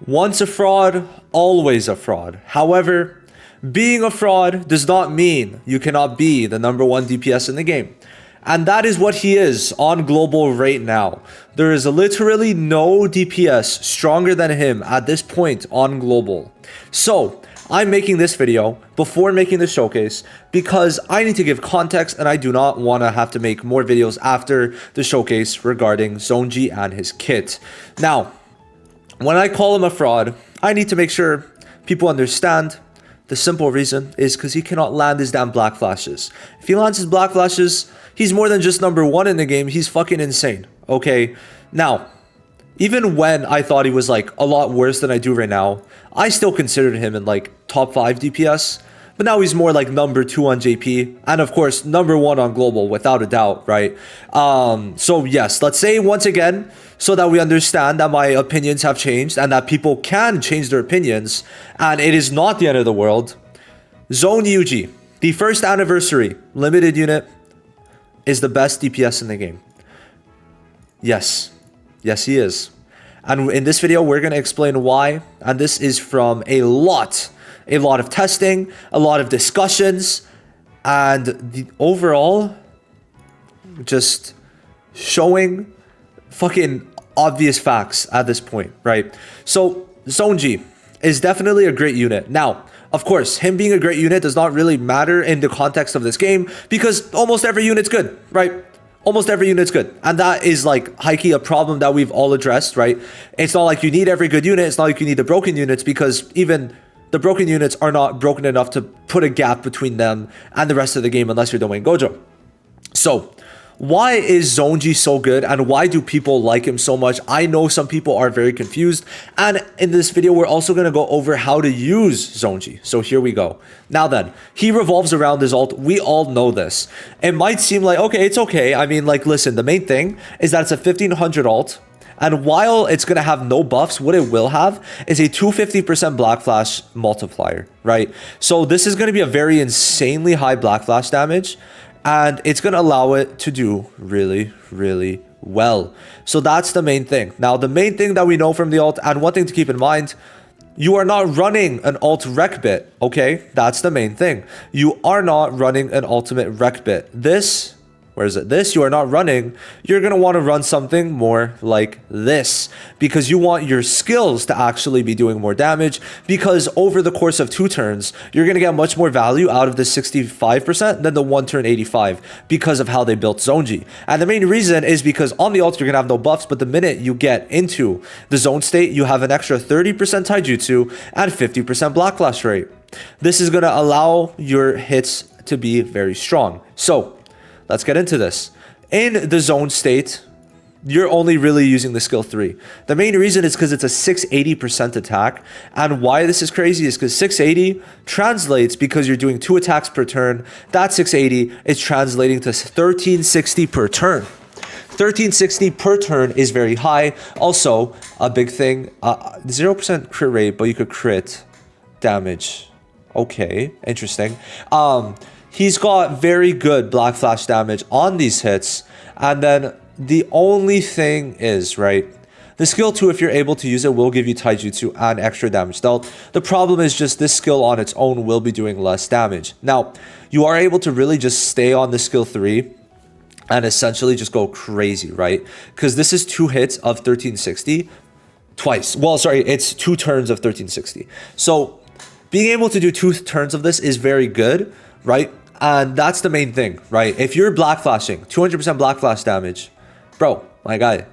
Once a fraud, always a fraud. However, being a fraud does not mean you cannot be the #1 DPS in the game. And that is what he is on global right now. There is literally no DPS stronger than him at this point on global. So, I'm making this video before making the showcase because I need to give context and I do not want to have to make more videos after the showcase regarding Zonji and his kit. Now, when I call him a fraud, I need to make sure people understand. The simple reason is because he cannot land his damn black flashes. If he lands his black flashes, he's more than just #1 in the game. He's fucking insane. Okay, now, even when I thought he was like a lot worse than I do right now, I still considered him in like top 5 DPS. But now he's more like #2 on JP, and of course #1 on global without a doubt, right? So yes, let's say once again, so that we understand that my opinions have changed and that people can change their opinions, and it is not the end of the world. Zone Yuji, the first anniversary limited unit, is the best DPS in the game. Yes, he is. And in this video, we're going to explain why, and this is from a lot of testing, a lot of discussions, and the overall just showing fucking obvious facts at this point, right? So Zonji is definitely a great unit. Now, of course, him being a great unit does not really matter in the context of this game because almost every unit's good, right? Almost every unit's good. And that is like high-key a problem that we've all addressed, right? It's not like you need every good unit. It's not like you need the broken units because even the broken units are not broken enough to put a gap between them and the rest of the game unless you're doing Gojo. So, why is Zonji so good and why do people like him so much? I know some people are very confused, and in this video we're also going to go over how to use Zonji. So here we go. Now then, he revolves around his ult. We all know this. It might seem like, okay, it's okay. I mean, like, listen, the main thing is that it's a 1500 ult. And while it's going to have no buffs, what it will have is a 250% Black Flash multiplier, right? So this is going to be a very insanely high Black Flash damage, and it's going to allow it to do really, really well. So that's the main thing. Now, the main thing that we know from the ult, and one thing to keep in mind, you are not running an ult rec bit, okay? That's the main thing. You are not running an ultimate rec bit. This... where is it? This you are not running. You're going to want to run something more like this because you want your skills to actually be doing more damage, because over the course of 2 turns, you're going to get much more value out of the 65% than the 1 turn 85 because of how they built Zonji. And the main reason is because on the ult, you're going to have no buffs, but the minute you get into the zone state, you have an extra 30% taijutsu and 50% block flash rate. This is going to allow your hits to be very strong. So, let's get into this. In the zone state, you're only really using the skill 3. The main reason is because it's a 680% attack. And why this is crazy is because 680 translates because you're doing 2 attacks per turn. That 680 is translating to 1360 per turn. 1360 per turn is very high. Also, a big thing, 0% crit rate, but you could crit damage. Okay, interesting. He's got very good Black Flash damage on these hits. And then the only thing is, right, the skill 2, if you're able to use it, will give you taijutsu and extra damage dealt. The problem is just this skill on its own will be doing less damage. Now, you are able to really just stay on the skill 3 and essentially just go crazy, right? Because this is 2 hits of 1360 twice. Well, sorry, it's 2 turns of 1360. So being able to do 2 turns of this is very good, right? And that's the main thing, right? If you're black flashing, 200% black flash damage, bro, my guy,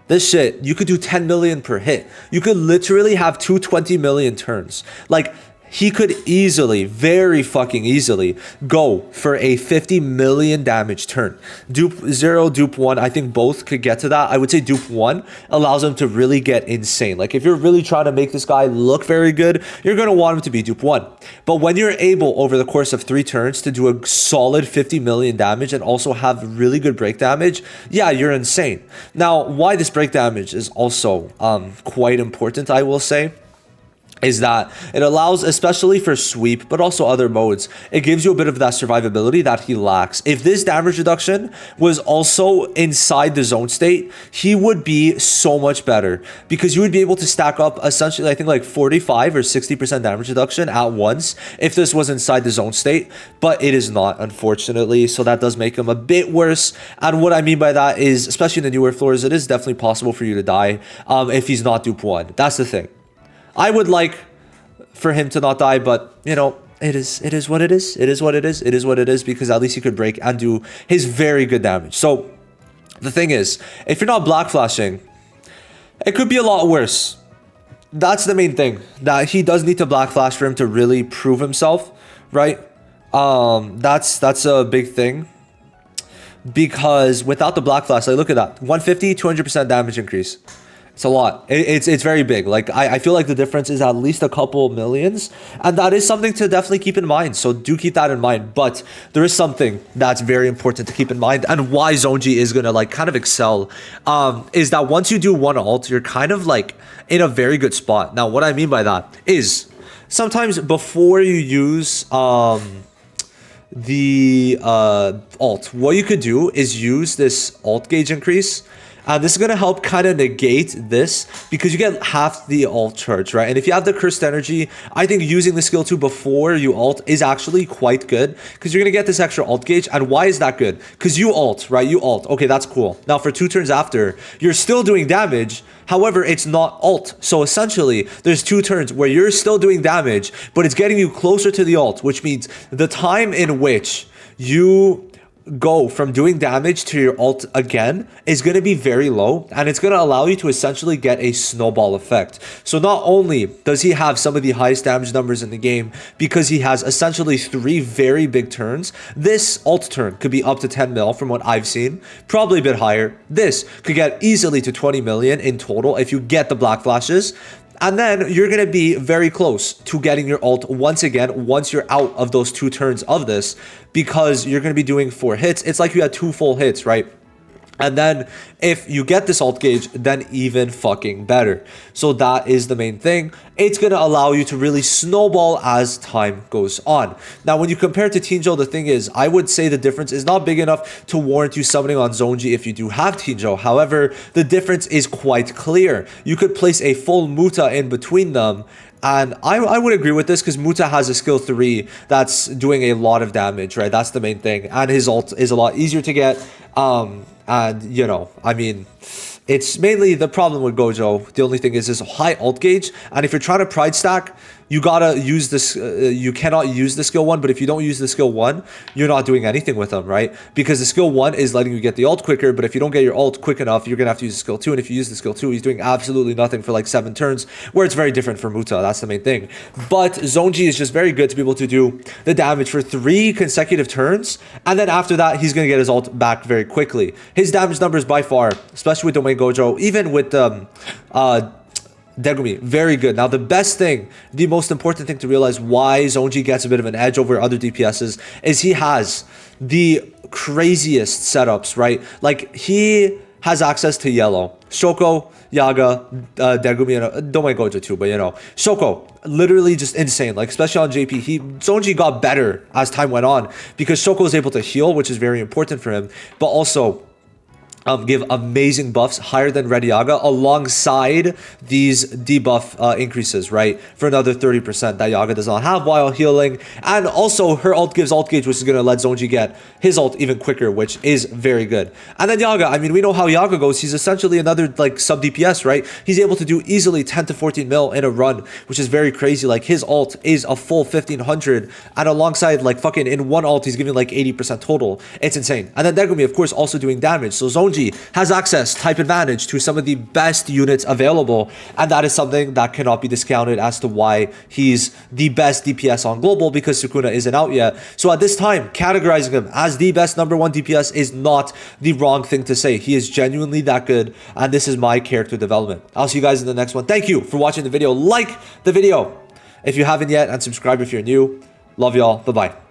this shit, you could do 10 million per hit. You could literally have 220 million turns. Like, he could easily, very fucking easily, go for a 50 million damage turn. Dupe 0, dupe 1, I think both could get to that. I would say dupe 1 allows him to really get insane. Like, if you're really trying to make this guy look very good, you're going to want him to be dupe 1. But when you're able, over the course of 3 turns, to do a solid 50 million damage and also have really good break damage, yeah, you're insane. Now, why this break damage is also quite important, I will say, is that it allows, especially for sweep, but also other modes, it gives you a bit of that survivability that he lacks. If this damage reduction was also inside the zone state, he would be so much better because you would be able to stack up essentially, I think like 45 or 60% damage reduction at once if this was inside the zone state, but it is not, unfortunately. So that does make him a bit worse. And what I mean by that is, especially in the newer floors, it is definitely possible for you to die if he's not dupe 1. That's the thing. I would like for him to not die, but you know, it is what it is. It is what it is. It is what it is, because at least he could break and do his very good damage. So the thing is, if you're not black flashing, it could be a lot worse. That's the main thing, that he does need to black flash for him to really prove himself, right? That's a big thing, because without the black flash, like look at that, 150, 200% damage increase. It's a lot. It's very big. Like I feel like the difference is at least a couple millions, and that is something to definitely keep in mind. So do keep that in mind. But there is something that's very important to keep in mind, and why Zonji is gonna like kind of excel, is that once you do one ult, you're kind of like in a very good spot. Now, what I mean by that is sometimes before you use the ult, what you could do is use this ult gauge increase. This is going to help kind of negate this, because you get half the ult charge, right? And if you have the cursed energy, I think using the skill 2 before you ult is actually quite good, because you're going to get this extra ult gauge. And why is that good? Because you ult, right? You ult. Okay, that's cool. Now for 2 turns after, you're still doing damage. However, it's not ult. So essentially, there's 2 turns where you're still doing damage, but it's getting you closer to the ult, which means the time in which you go from doing damage to your ult again is going to be very low, and it's going to allow you to essentially get a snowball effect. So not only does he have some of the highest damage numbers in the game, because he has essentially 3 very big turns. This ult turn could be up to 10 mil from what I've seen, probably a bit higher. This could get easily to 20 million in total if you get the black flashes. And then you're going to be very close to getting your ult once again, once you're out of those 2 turns of this, because you're going to be doing 4 hits. It's like you had 2 full hits, right? And then if you get this ult gauge, then even fucking better. So that is the main thing. It's going to allow you to really snowball as time goes on. Now, when you compare it to Tinjo, the thing is, I would say the difference is not big enough to warrant you summoning on Zonji if you do have Tinjo. However, the difference is quite clear. You could place a full Muta in between them, and I would agree with this, because Muta has a skill 3 that's doing a lot of damage, right? That's the main thing. And his ult is a lot easier to get. And, you know, I mean, it's mainly the problem with Gojo. The only thing is this high ult gauge. And if you're trying to pride stack, you gotta use this, you cannot use the skill 1, but if you don't use the skill 1, you're not doing anything with them, right? Because the skill 1 is letting you get the ult quicker, but if you don't get your ult quick enough, you're gonna have to use the skill 2, and if you use the skill 2, he's doing absolutely nothing for like 7 turns, where it's very different for Muta. That's the main thing. But Zonji is just very good to be able to do the damage for 3 consecutive turns, and then after that, he's gonna get his ult back very quickly. His damage numbers by far, especially with Domain Gojo, even with Degumi, very good. Now, the best thing, the most important thing to realize why Zonji gets a bit of an edge over other DPSs is he has the craziest setups, right? Like, he has access to yellow. Shoko, Yaga, Degumi, and Domain Gojo too, but you know, Shoko, literally just insane. Like, especially on JP, Zonji got better as time went on, because Shoko was able to heal, which is very important for him, but also give amazing buffs higher than Red Yaga alongside these debuff increases, right? For another 30% that Yaga does not have while healing. And also her ult gives ult gauge, which is going to let Zonji get his ult even quicker, which is very good. And then Yaga, I mean, we know how Yaga goes. He's essentially another like sub DPS, right? He's able to do easily 10 to 14 mil in a run, which is very crazy. Like, his ult is a full 1500, and alongside like fucking in one ult, he's giving like 80% total. It's insane. And then Degumi, of course, also doing damage. So Zonji has access, type advantage, to some of the best units available, and that is something that cannot be discounted as to why he's the best DPS on global, because Sukuna isn't out yet. So at this time, categorizing him as the best #1 DPS is not the wrong thing to say. He is genuinely that good, and this is my character development. I'll see you guys in the next one. Thank you for watching the video. Like the video if you haven't yet, and subscribe if you're new. Love y'all. Bye-bye.